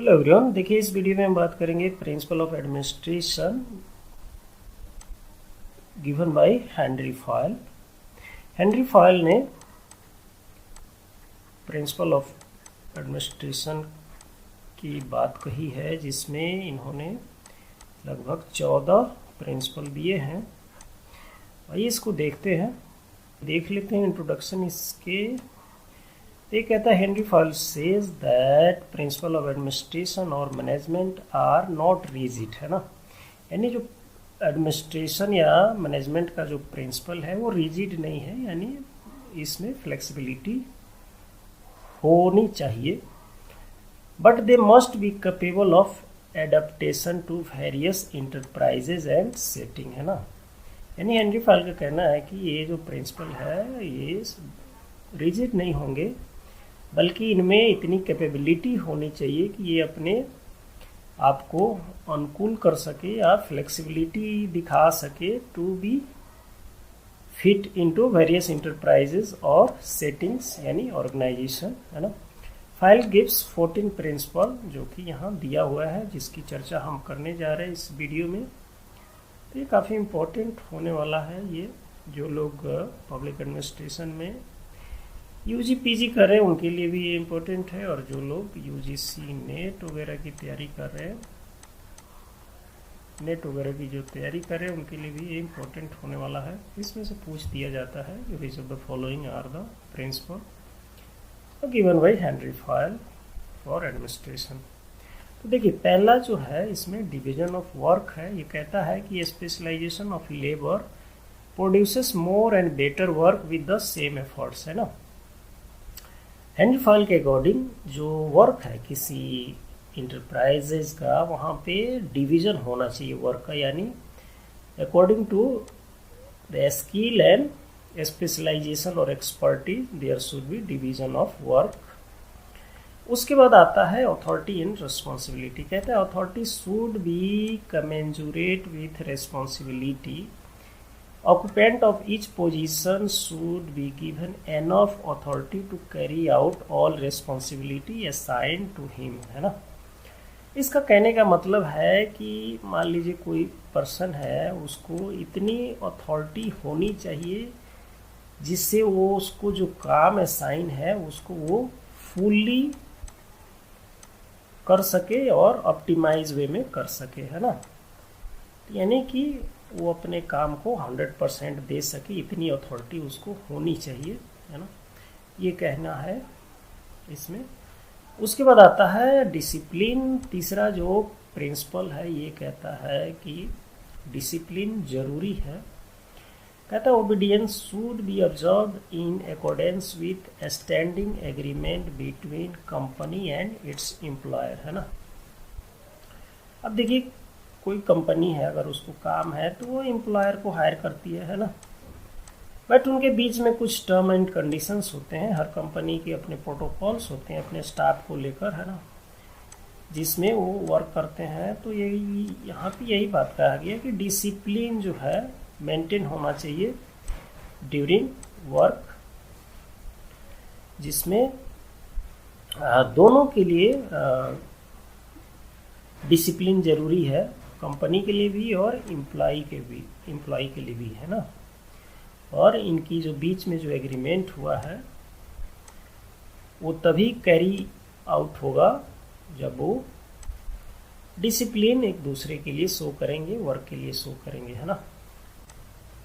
Hello everyone, देखिए इस video में हम बात करेंगे principle of administration given by Henri foil. Henry foil ने प्रिंसिपल ऑफ एडमिनिस्ट्रेशन की बात कही है, जिसमें इन्होंने लगभग 14 प्रिंसिपल दिए हैं। आइए इसको देखते हैं, देख लेते हैं इंट्रोडक्शन इसके। ये कहता है Henry foil says that principle of administration और मैनेजमेंट आर नॉट रिजिड, है ना। यानी जो एडमिनिस्ट्रेशन या मैनेजमेंट का जो प्रिंसिपल है वो रिजिड नहीं है, यानी इसमें फ्लेक्सिबिलिटी होनी चाहिए। But they must be capable of adaptation to various enterprises and setting, है ना। यानी हेनरी फॉयल का कहना है कि ये जो प्रिंसिपल है ये रिजिड नहीं होंगे, बल्कि इनमें इतनी कैपेबिलिटी होनी चाहिए कि ये अपने आप को अनुकूल कर सके या फ्लेक्सिबिलिटी दिखा सके to be fit into various enterprises और सेटिंग्स, यानी ऑर्गेनाइजेशन, है ना। फाइल गिव्स 14 प्रिंसिपल जो कि यहाँ दिया हुआ है, जिसकी चर्चा हम करने जा रहे हैं इस वीडियो में। तो ये काफ़ी इम्पोर्टेंट होने वाला है। ये जो लोग पब्लिक एडमिनिस्ट्रेशन में यूजी पीजी कर रहे हैं उनके लिए भी ये इम्पोर्टेंट है, और जो लोग यूजीसी नेट वगैरह की तैयारी कर रहे हैं, नेट वगैरह की जो तैयारी कर रहे हैं उनके लिए भी ये इम्पोर्टेंट होने वाला है। इसमें से पूछ दिया जाता है which of the following are the principle given by Henri Fayol for administration. तो देखिए पहला जो है इसमें डिवीजन ऑफ वर्क है। ये कहता है कि specialisation of labour produces more and better work with the same efforts, है ना। हेनरी फॉयल के अकॉर्डिंग जो वर्क है किसी इंटरप्राइजेज का, वहाँ पे डिवीजन होना चाहिए वर्क का, यानी according to the skill and specialization और expertise there should be division of work. उसके बाद आता है अथॉरिटी एंड रिस्पॉन्सिबिलिटी। कहता है authority should be commensurate with responsibility. Occupant of each position should be given enough authority to carry out all responsibility assigned to him, है ना। इसका कहने का मतलब है कि मान लीजिए कोई पर्सन है, उसको इतनी अथॉरिटी होनी चाहिए जिससे वो उसको जो काम असाइन है उसको वो फुल्ली कर सके और ऑप्टिमाइज वे में कर सके, है ना। यानी कि वो अपने काम को 100% दे सके, इतनी अथॉरिटी उसको होनी चाहिए, है ना। ये कहना है इसमें। उसके बाद आता है डिसिप्लिन। तीसरा जो प्रिंसिपल है ये कहता है कि डिसिप्लिन जरूरी है। कहता है obedience should be observed in accordance with standing agreement between company and it's employer, है ना। अब देखिए कोई कंपनी है, अगर उसको काम है तो वो एम्प्लॉयर को हायर करती है ना। बट उनके बीच में कुछ टर्म एंड कंडीशंस होते हैं। हर कंपनी के अपने प्रोटोकॉल्स होते हैं अपने स्टाफ को लेकर, है ना, जिसमें वो वर्क करते हैं। तो यही यहाँ पे यही बात कहा गया कि डिसिप्लिन जो है मेंटेन होना चाहिए ड्यूरिंग वर्क, जिसमें दोनों के लिए डिसिप्लिन जरूरी है, कंपनी के लिए भी और एम्प्लॉय के लिए भी, है ना। और इनकी जो बीच में जो एग्रीमेंट हुआ है वो तभी कैरी आउट होगा जब वो डिसिप्लिन एक दूसरे के लिए शो करेंगे, वर्क के लिए शो करेंगे, है ना।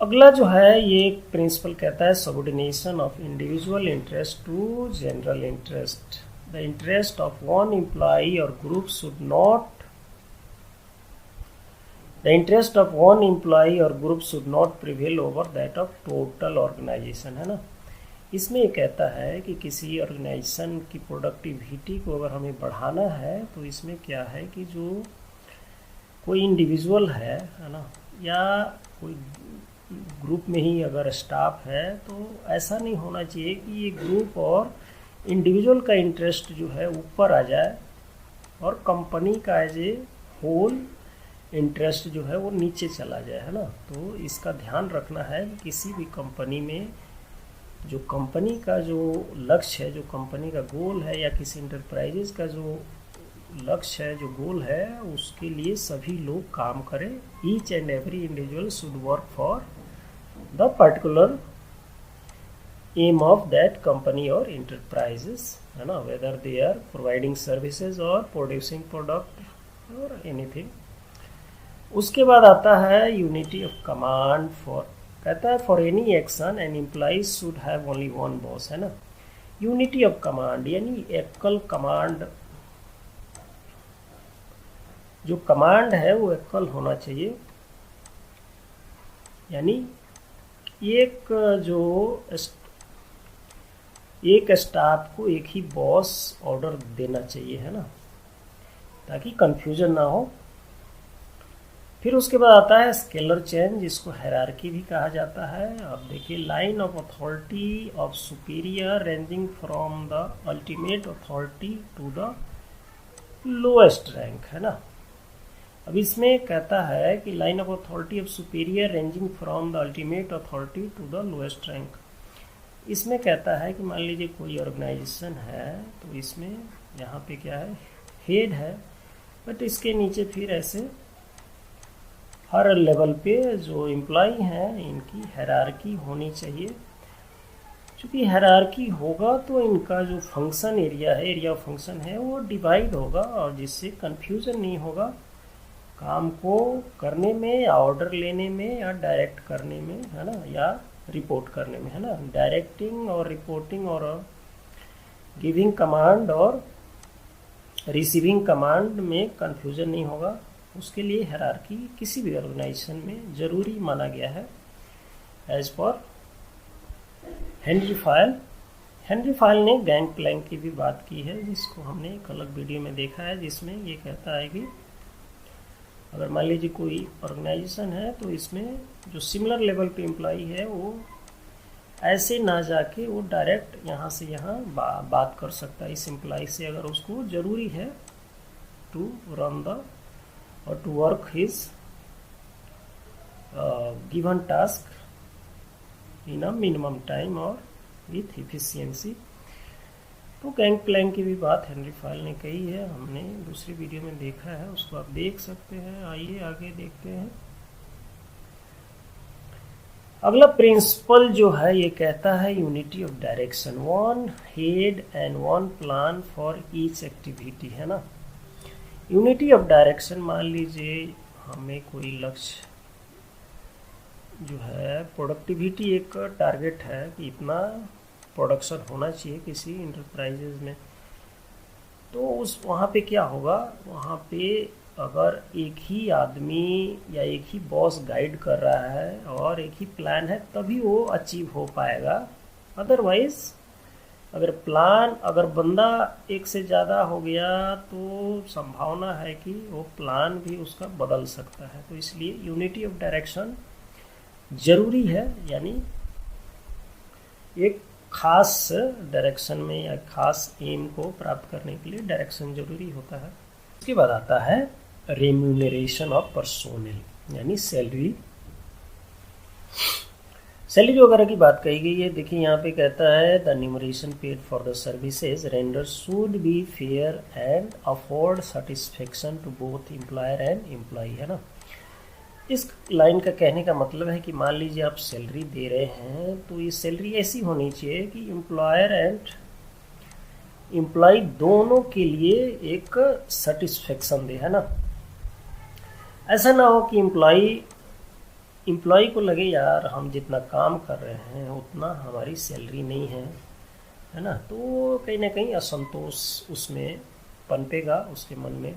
अगला जो है ये प्रिंसिपल कहता है subordination of individual interest to general interest. The interest of one employee और group should not The interest of one employee or group should not prevail over that of total organization, है ना। इसमें ये कहता है कि किसी ऑर्गेनाइजेशन की प्रोडक्टिविटी को अगर हमें बढ़ाना है तो इसमें क्या है कि जो कोई इंडिविजुअल है ना, या कोई ग्रुप में ही अगर स्टाफ है, तो ऐसा नहीं होना चाहिए कि ये ग्रुप और इंडिविजुअल का इंटरेस्ट जो है ऊपर आ जाए और कंपनी का एज ए होल इंटरेस्ट जो है वो नीचे चला जाए, है ना। तो इसका ध्यान रखना है कि किसी भी कंपनी में जो कंपनी का जो लक्ष्य है, जो कंपनी का गोल है, या किसी इंटरप्राइजेज का जो लक्ष्य है, जो गोल है, उसके लिए सभी लोग काम करें. Each and every individual should work for the particular aim of that company और इंटरप्राइजेस, है ना, whether they are providing services और प्रोड्यूसिंग प्रोडक्ट और एनीथिंग. उसके बाद आता है यूनिटी ऑफ कमांड. फॉर कहता है for any action an employees should have only one boss, है ना. यूनिटी ऑफ कमांड यानी एकल कमांड, जो कमांड है वो एकल होना चाहिए. यानी एक जो एक स्टाफ को एक ही बॉस ऑर्डर देना चाहिए, है ना, ताकि कंफ्यूजन ना हो. फिर उसके बाद आता है स्केलर चेंज, जिसको हायरार्की भी कहा जाता है. अब देखिए, line of authority of superior ranging from the ultimate authority to the lowest rank, है ना. अब इसमें कहता है कि line of authority of superior ranging from the ultimate authority to the lowest rank. इसमें कहता है कि मान लीजिए कोई ऑर्गेनाइजेशन है, तो इसमें यहाँ पे क्या है, हेड है, बट इसके नीचे फिर ऐसे हर लेवल पे जो एम्प्लॉय हैं इनकी हायरार्की होनी चाहिए. चूँकि हायरार्की होगा तो इनका जो फंक्शन एरिया है, एरिया ऑफ फंक्शन है, वो डिवाइड होगा, और जिससे कंफ्यूजन नहीं होगा काम को करने में या ऑर्डर लेने में या डायरेक्ट करने में, है ना, या रिपोर्ट करने में, है ना. डायरेक्टिंग और रिपोर्टिंग और गिविंग कमांड और रिसीविंग कमांड में कंफ्यूजन नहीं होगा. उसके लिए हायरार्की किसी भी ऑर्गेनाइजेशन में ज़रूरी माना गया है. As per Henri Fayol. Henri Fayol ने गैंग प्लैंक की भी बात की है, जिसको हमने एक अलग वीडियो में देखा है, जिसमें ये कहता है कि अगर मान लीजिए कोई ऑर्गेनाइजेशन है, तो इसमें जो सिमिलर लेवल पे एम्प्लॉई है वो ऐसे ना जाके वो डायरेक्ट यहाँ से यहाँ बात कर सकता है इस एम्प्लॉई से, अगर उसको ज़रूरी है टू रन द और to work his given task in a minimum time और विथ इफिशियंसी. तो गैंग प्लैंक की भी बात हेनरी फायल ने कही है, हमने दूसरी वीडियो में देखा है, उसको आप देख सकते हैं. आइए आगे देखते हैं. अगला प्रिंसिपल जो है ये कहता है unity of direction, one head and one plan for each activity, है ना. यूनिटी ऑफ डायरेक्शन, मान लीजिए हमें कोई लक्ष्य जो है, प्रोडक्टिविटी एक टारगेट है कि इतना प्रोडक्शन होना चाहिए किसी इंटरप्राइजेज में, तो उस वहाँ पे क्या होगा, वहाँ पे अगर एक ही आदमी या एक ही बॉस गाइड कर रहा है और एक ही प्लान है, तभी वो अचीव हो पाएगा. अदरवाइज अगर बंदा एक से ज़्यादा हो गया तो संभावना है कि वो प्लान भी उसका बदल सकता है. तो इसलिए यूनिटी ऑफ डायरेक्शन ज़रूरी है. यानी एक खास डायरेक्शन में या खास एम को प्राप्त करने के लिए डायरेक्शन जरूरी होता है. उसके बाद आता है रेम्यूनरेशन ऑफ पर्सोनल, यानी सैलरी वगैरह की बात कही गई है. देखिए यहाँ पे कहता है the remuneration paid for the services render should be fair and afford satisfaction to both employer and employee, है ना. इस लाइन का कहने का मतलब है कि मान लीजिए आप सैलरी दे रहे हैं, तो ये सैलरी ऐसी होनी चाहिए कि एम्प्लॉयर एंड एम्प्लॉय दोनों के लिए एक सेटिस्फेक्शन दे, है ना. ऐसा ना हो कि एम्प्लॉय को लगे यार हम जितना काम कर रहे हैं उतना हमारी सैलरी नहीं है, है ना. तो कहीं ना कहीं असंतोष उसमें पनपेगा उसके मन में,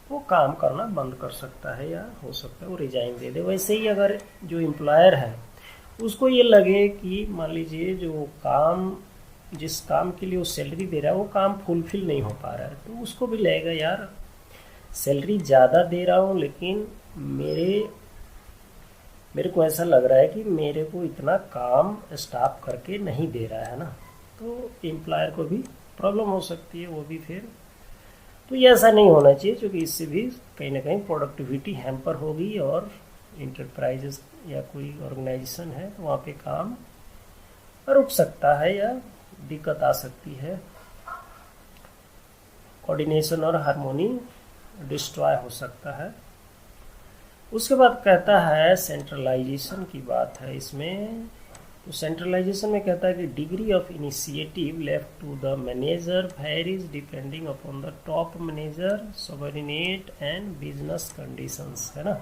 वो काम करना बंद कर सकता है या हो सकता है वो रिजाइन दे दे. वैसे ही अगर जो एम्प्लॉयर है उसको ये लगे कि मान लीजिए जिस काम के लिए वो सैलरी दे रहा है वो काम फुलफिल नहीं हो पा रहा है, तो उसको भी लगेगा यार सैलरी ज़्यादा दे रहा हूँ, लेकिन मेरे को ऐसा लग रहा है कि मेरे को इतना काम स्टाफ करके नहीं दे रहा है ना. तो एम्प्लॉयर को भी प्रॉब्लम हो सकती है, वो भी फिर. तो ये ऐसा नहीं होना चाहिए, क्योंकि इससे भी कहीं ना कहीं प्रोडक्टिविटी हैम्पर होगी और इंटरप्राइजेस या कोई ऑर्गेनाइजेशन है तो वहाँ पे काम रुक सकता है या दिक्कत आ सकती है. कोऑर्डिनेशन और हार्मोनी डिस्ट्रॉय हो सकता है। उसके बाद कहता है सेंट्रलाइजेशन की बात है इसमें। तो सेंट्रलाइजेशन में कहता है कि degree of initiative left to the manager varies depending upon the top manager, subordinate and business conditions, है ना।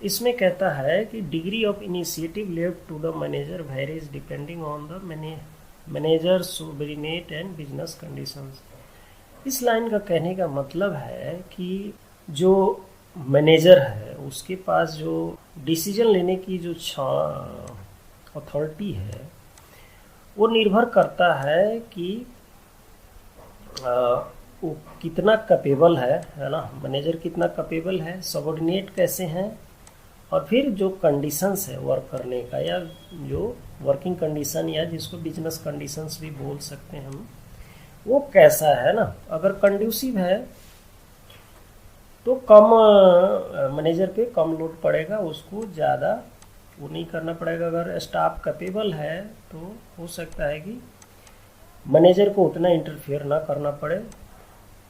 इसमें कहता है कि degree of initiative left to the manager varies depending on the manager, subordinate and business conditions. इस line का कहने का मतलब है कि जो मैनेजर है उसके पास जो डिसीजन लेने की जो अथॉरिटी है वो निर्भर करता है कि वो कितना कैपेबल है ना, मैनेजर कितना कैपेबल है, सबऑर्डिनेट कैसे हैं, और फिर जो कंडीशंस है वर्क करने का, या जो वर्किंग कंडीशन या जिसको बिजनेस कंडीशंस भी बोल सकते हैं हम, वो कैसा है ना। अगर कंड्यूसिव है तो कम मैनेजर पे कम लोड पड़ेगा, उसको ज़्यादा वो नहीं करना पड़ेगा। अगर स्टाफ कैपेबल है तो हो सकता है कि मैनेजर को उतना इंटरफेयर ना करना पड़े,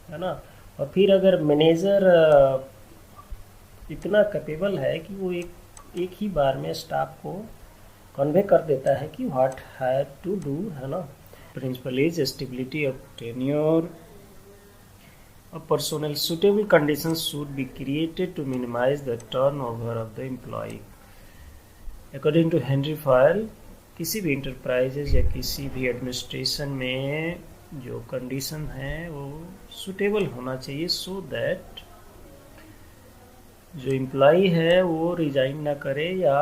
है ना। और फिर अगर मैनेजर इतना कैपेबल है कि वो एक ही बार में स्टाफ को कन्वे कर देता है कि व्हाट हैव टू डू, है ना। Principle is stability of tenure of personnel. Suitable conditions should be created to minimize the turnover of the employee. According to Henry Fayol, किसी भी इंटरप्राइजेज या किसी भी एडमिनिस्ट्रेशन में जो कंडीशन है वो सुटेबल होना चाहिए, सो दैट जो एम्प्लॉई है वो रिजाइन ना करे या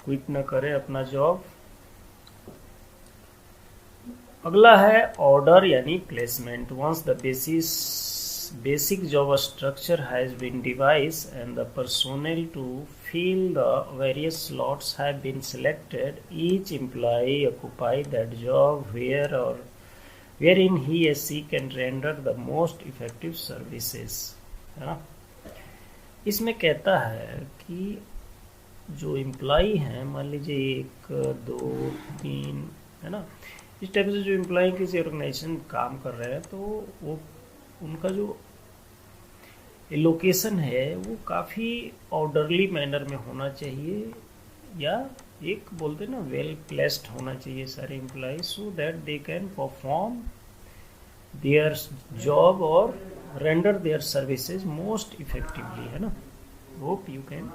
क्विट ना करे अपना जॉब। अगला है ऑर्डर यानी placement. Once the basic job structure has been devised and the personnel to fill the various slots have been selected, each employee occupy that job wherein he or she can render the most effective services, है ना। इसमें कहता है कि जो employee हैं, मान लीजिए 1 2 3, है ना, इस टाइप से जो एम्प्लॉई किसी ऑर्गेनाइजेशन काम कर रहे हैं तो वो उनका जो लोकेशन है वो काफ़ी ऑर्डरली मैनर में होना चाहिए, या एक बोलते ना वेल प्लेस्ड होना चाहिए सारे employee, so that they can perform their job और render their services most effectively, है ना। Hope you can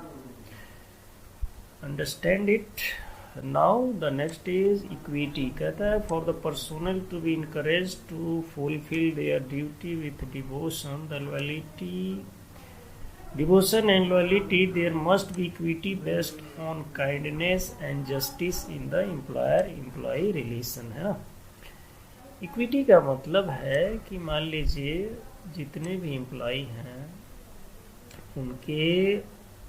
understand it. Now the next is equity. कहता है for the personnel to be encourage to fulfil their duty with devotion and loyalty, there must be equity based on kindness and justice in the employer-employee relation, है ना। Equity का मतलब है कि मान लीजिए जितने भी एम्प्लॉई हैं उनके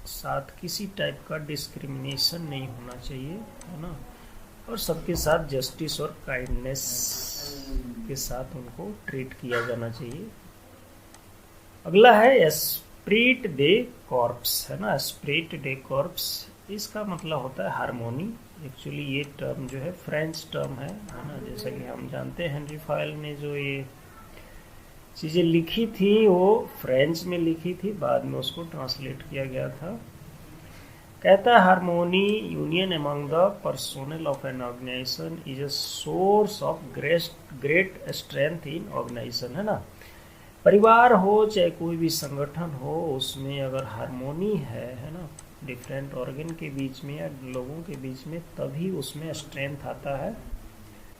साथ किसी टाइप का डिस्क्रिमिनेशन नहीं होना चाहिए, है ना, और सबके साथ जस्टिस और काइंडनेस के साथ उनको ट्रीट किया जाना चाहिए। अगला है एस्प्रिट दे कॉर्प्स, है ना। एस्प्रिट दे कॉर्प्स इसका मतलब होता है हार्मोनी। एक्चुअली ये टर्म जो है फ्रेंच टर्म है ना। जैसा कि हम जानते हैं हेनरी फायल ने जो ये चीज़ें लिखी थी वो फ्रेंच में लिखी थी, बाद में उसको ट्रांसलेट किया गया था। कहता है harmony union among the personnel of an organisation is a source of great strength in organisation, है ना। परिवार हो चाहे कोई भी संगठन हो, उसमें अगर हार्मोनी है ना, डिफरेंट ऑर्गन के बीच में या लोगों के बीच में, तभी उसमें स्ट्रेंथ आता है।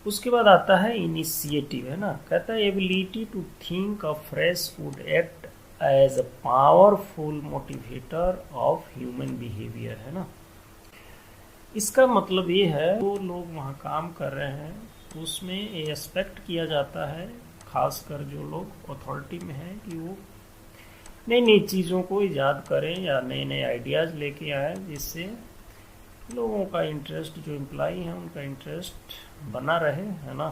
उसके बाद आता है इनिशिएटिव, है ना। कहता है ability to think of fresh would act as a powerful motivator of human behaviour, है ना। इसका मतलब ये है वो लोग वहाँ काम कर रहे हैं उसमें ये एक्सपेक्ट किया जाता है, खासकर जो लोग अथॉरिटी में हैं, कि वो नई नई चीज़ों को ईजाद करें या नए नए आइडियाज़ लेके आए, जिससे लोगों का इंटरेस्ट, जो एम्प्लॉई हैं उनका इंटरेस्ट बना रहे, है ना,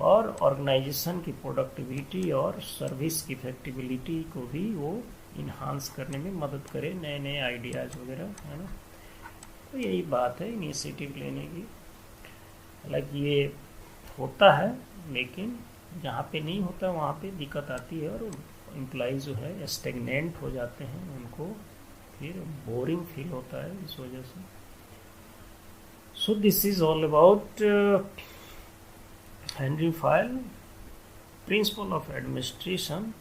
और ऑर्गेनाइजेशन की प्रोडक्टिविटी और सर्विस की इफेक्टिबिलिटी को भी वो इन्हांस करने में मदद करे, नए नए आइडियाज़ वगैरह, है ना। तो यही बात है इनिशिएटिव लेने की। हालांकि ये होता है लेकिन जहाँ पे नहीं होता वहाँ पे दिक्कत आती है और एम्प्लॉय जो है स्टेगनेंट हो जाते हैं, उनको फिर बोरिंग फील होता है इस वजह से। So this is all about Henry file principle of administration,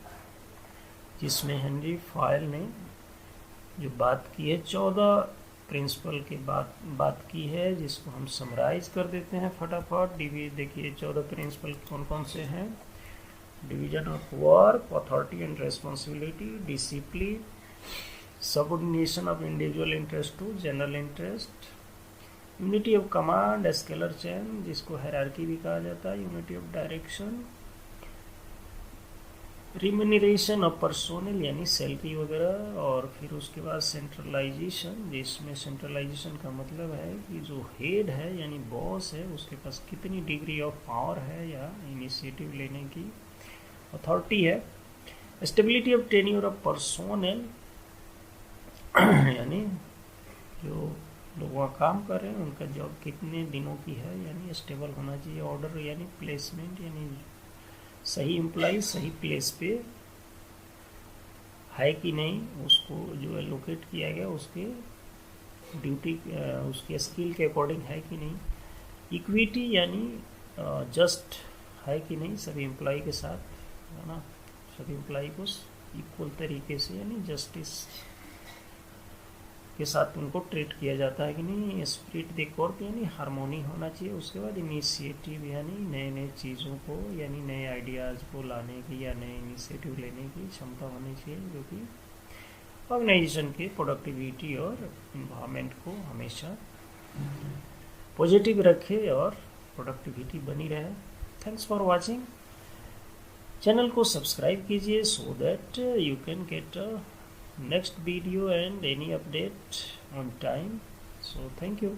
जिसमें हेनरी फायल ने जो बात की है 14 प्रिंसिपल की बात की है, जिसको हम समराइज कर देते हैं फटाफट। देखिए 14 प्रिंसिपल कौन कौन से हैं। Division of work, authority and responsibility, discipline, subordination of individual interest to general interest, unity of command, scalar chain जिसको हायरार्की भी कहा जाता है, unity of direction, remuneration of personnel यानी सैलरी वगैरह, और फिर उसके बाद सेंट्रलाइजेशन, जिसमें सेंट्रलाइजेशन का मतलब है कि जो हेड है यानी बॉस है उसके पास कितनी डिग्री ऑफ पावर है या इनिशिएटिव लेने की अथॉरिटी है। Stability of tenure of personnel यानी जो लोग वहाँ काम कर रहे हैं उनका जॉब कितने दिनों की है यानी स्टेबल होना चाहिए। ऑर्डर यानी प्लेसमेंट यानी सही एम्प्लॉय सही प्लेस पे है कि नहीं, उसको जो एलोकेट किया गया उसके ड्यूटी उसके स्किल के अकॉर्डिंग है कि नहीं। इक्विटी यानी जस्ट है कि नहीं सभी एम्प्लॉय के साथ, है ना, सभी एम्प्लॉय को इक्वल तरीके से यानी जस्टिस के साथ उनको ट्रीट किया जाता है कि नहीं। स्पिरिट द कॉर्प यानी हारमोनी होना चाहिए। उसके बाद इनिशिएटिव यानी नए नए चीज़ों को यानी नए आइडियाज़ को लाने की या नए इनिशिएटिव लेने की क्षमता होनी चाहिए, जो कि ऑर्गेनाइजेशन के प्रोडक्टिविटी और इन्वायरमेंट को हमेशा पॉजिटिव रखे और प्रोडक्टिविटी बनी रहे। Thanks for watching. चैनल को सब्सक्राइब कीजिए so that you can get next video and any update on time. So thank you.